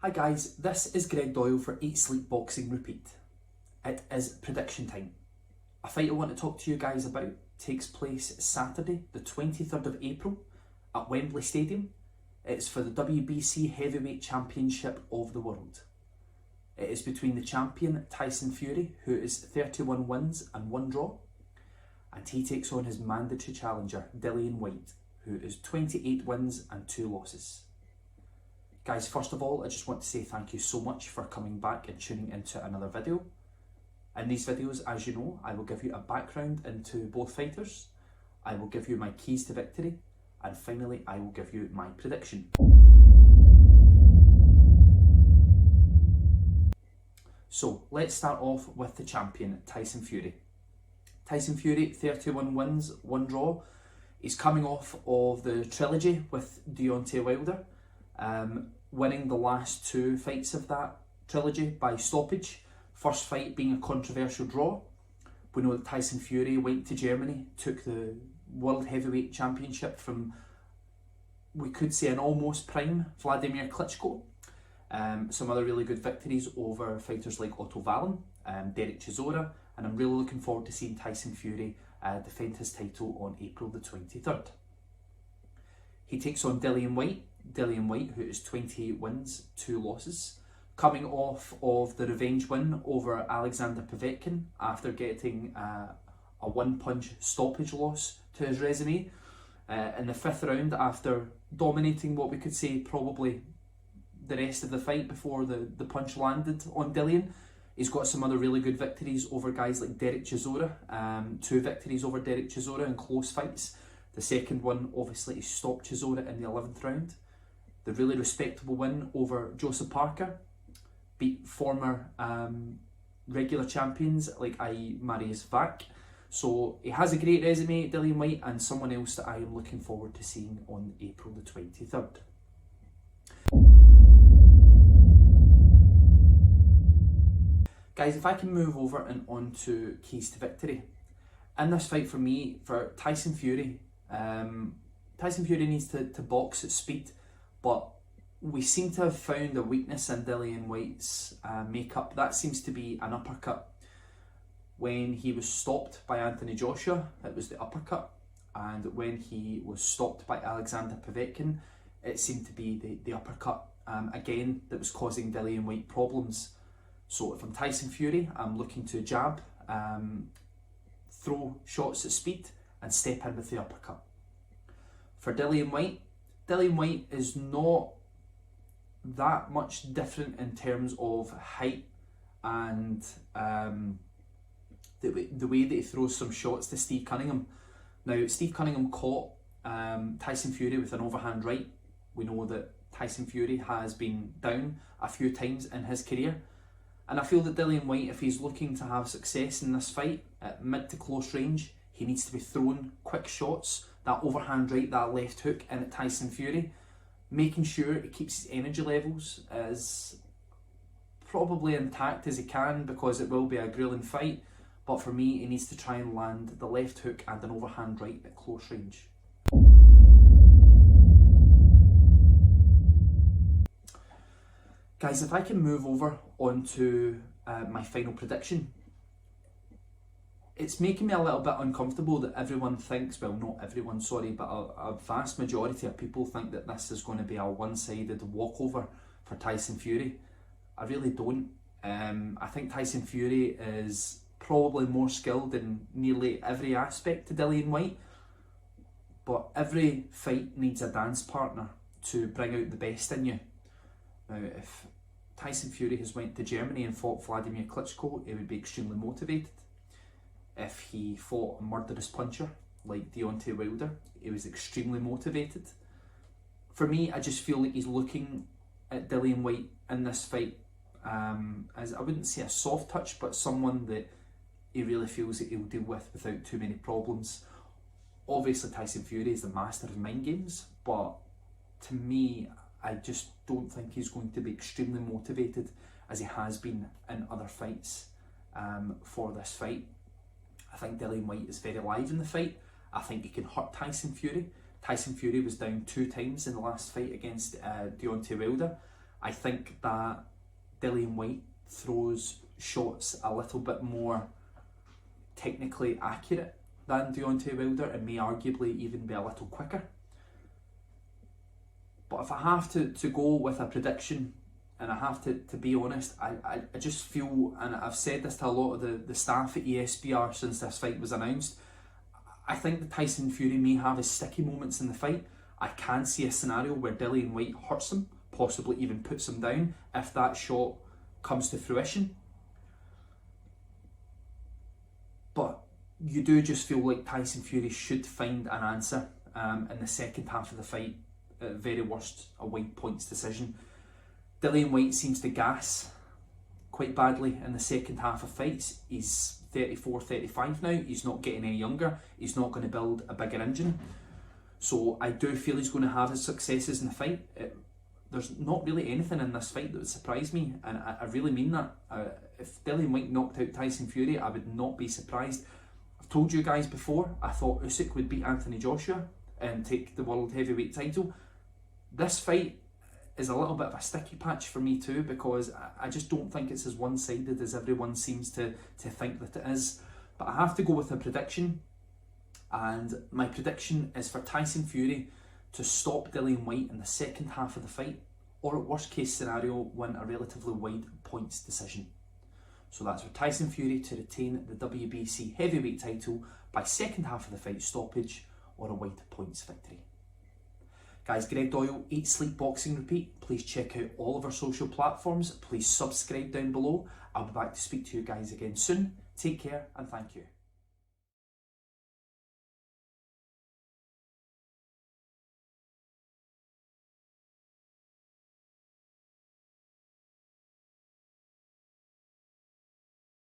Hi guys, this is Greg Doyle for Eat Sleep Boxing Repeat. It is prediction time. A fight I want to talk to you guys about takes place Saturday the 23rd of April at Wembley Stadium. It's for the WBC Heavyweight Championship of the World. It is between the champion Tyson Fury, who is 31 wins and 1 draw, and he takes on his mandatory challenger Dillian Whyte, who is 28 wins and 2 losses. Guys, first of all, I just want to say thank you so much for coming back and tuning into another video. In these videos, as you know, I will give you a background into both fighters, I will give you my keys to victory, and finally I will give you my prediction. So let's start off with the champion, Tyson Fury. Tyson Fury, 31 wins, 1 draw. He's coming off of the trilogy with Wilder, winning the last 2 fights of that trilogy by stoppage. First fight being a controversial draw. We know that Tyson Fury went to Germany, took the World Heavyweight Championship from, we could say, an almost prime Vladimir Klitschko. Some other really good victories over fighters like Otto Wallin, Derek Chisora, and I'm really looking forward to seeing Tyson Fury defend his title on April the 23rd. He takes on Dillian Whyte, who is 28 wins, 2 losses, coming off of the revenge win over Alexander Povetkin after getting a 1-punch stoppage loss to his resume in the 5th round after dominating what we could say probably the rest of the fight before the punch landed on Dillian. He's got some other really good victories over guys like Derek Chisora, 2 victories over Derek Chisora in close fights. The second one, obviously, he stopped Chisora in the 11th round. The really respectable win over Joseph Parker, beat former regular champions like Marius Vac. So he has a great resume, Dillian Whyte, and someone else that I am looking forward to seeing on April the 23rd. Guys, if I can move over and on to keys to victory. In this fight for me, for Tyson Fury, Tyson Fury needs to box at speed, but we seem to have found a weakness in Dillian Whyte's makeup. That seems to be an uppercut. When he was stopped by Anthony Joshua, it was the uppercut, and when he was stopped by Alexander Povetkin, it seemed to be the uppercut again that was causing Dillian Whyte problems. So if I'm Tyson Fury, I'm looking to jab, throw shots at speed, and step in with the uppercut. For Dillian Whyte is not that much different in terms of height and the way that he throws some shots to Steve Cunningham. Now, Steve Cunningham caught Tyson Fury with an overhand right. We know that Tyson Fury has been down a few times in his career. And I feel that Dillian Whyte, if he's looking to have success in this fight at mid to close range, he needs to be throwing quick shots, that overhand right, that left hook in at Tyson Fury, making sure he keeps his energy levels as probably intact as he can, because it will be a grueling fight. But for me, he needs to try and land the left hook and an overhand right at close range. Guys, if I can move over onto my final prediction. It's making me a little bit uncomfortable that everyone thinks, well, not everyone, sorry, but a vast majority of people think that this is going to be a one-sided walkover for Tyson Fury. I really don't. I think Tyson Fury is probably more skilled in nearly every aspect to Dillian Whyte, but every fight needs a dance partner to bring out the best in you. Now, if Tyson Fury has went to Germany and fought Vladimir Klitschko, he would be extremely motivated. If he fought a murderous puncher like Wilder, he was extremely motivated. For me, I just feel like he's looking at Dillian Whyte in this fight as, I wouldn't say a soft touch, but someone that he really feels that he'll deal with without too many problems. Obviously, Tyson Fury is the master of mind games, but to me, I just don't think he's going to be extremely motivated as he has been in other fights for this fight. I think Dillian Whyte is very live in the fight. I think he can hurt Tyson Fury. Tyson Fury was down 2 times in the last fight against Wilder. I think that Dillian Whyte throws shots a little bit more technically accurate than Deontay Wilder and may arguably even be a little quicker. But if I have to go with a prediction, and I have to be honest, I just feel, and I've said this to a lot of the staff at ESPR since this fight was announced, I think that Tyson Fury may have his sticky moments in the fight. I can see a scenario where Dillian Whyte hurts him, possibly even puts him down, if that shot comes to fruition. But you do just feel like Tyson Fury should find an answer in the second half of the fight. At very worst, a wide points decision. Dillian Whyte seems to gas quite badly in the second half of fights. He's 34, 35 now. He's not getting any younger. He's not going to build a bigger engine. So I do feel he's going to have his successes in the fight. There's not really anything in this fight that would surprise me, and I really mean that. If Dillian Whyte knocked out Tyson Fury, I would not be surprised. I've told you guys before, I thought Usyk would beat Anthony Joshua and take the world heavyweight title. This fight is a little bit of a sticky patch for me too, because I just don't think it's as one-sided as everyone seems to think that it is. But I have to go with a prediction, and my prediction is for Tyson Fury to stop Dillian Whyte in the second half of the fight, or at worst case scenario, win a relatively wide points decision. So that's for Tyson Fury to retain the WBC heavyweight title by second half of the fight stoppage or a wide points victory. Guys, Greg Doyle, Eat, Sleep, Boxing, Repeat. Please check out all of our social platforms. Please subscribe down below. I'll be back to speak to you guys again soon. Take care and thank you.